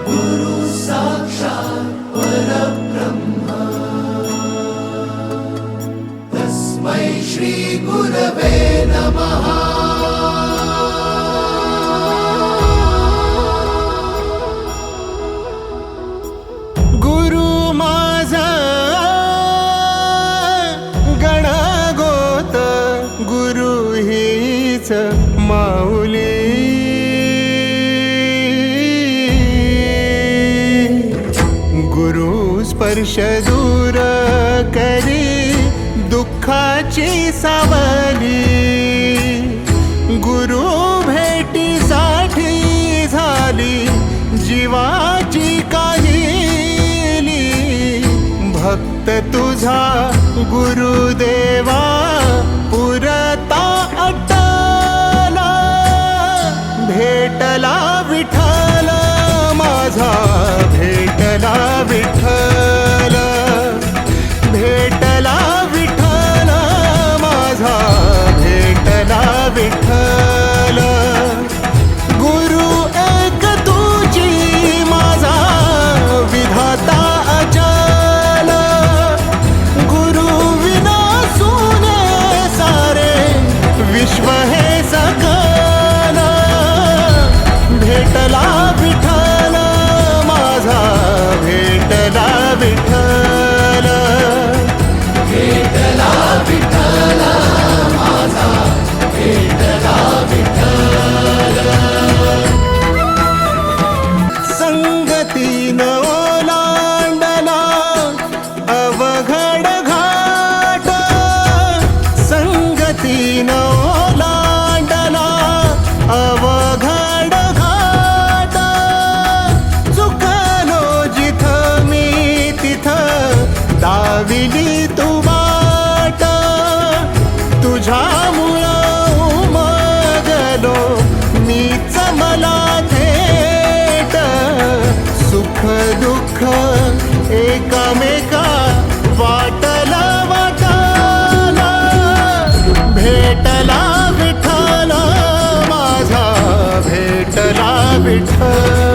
गुरु साक्षात् परब्रह्म तस्मै श्री गुरवे नमः। गुरु माझा गणगोत, गुरु हीच माऊली। गुरु स्पर्श दूर करी दुःखाची सावली। गुरु भेटीसाठी झाली जीवाची काहिली। भक्त तुझा गुरुदेवा पुरता अटला। भेटला विठ्ठल माझा, भेटला विठ्ठल, भेटला विठ्ठल माझा, भेटला विठ्ठल। गुरु एक तुझी माझा विधाता अचल। गुरु विना सुने सारे विश्व हे सकल। भेटला विठ्ठल माझा, भेटला विठ्ठल, भेटला विठ्ठल माझा, भेटला विठ्ठल। संगतीन ओलांडला अवघड घाट। संगतीन ओलांडला अवघड घाट। चुकलो जिथं मी तिथं दाविली तू वाट। तुझ्यामुळं उमगलो मीच मला थेट। सुख दुःख एकामेका वाटला वाटाला। भेटला विठ्ठल माझा, भेटला विठ्ठल।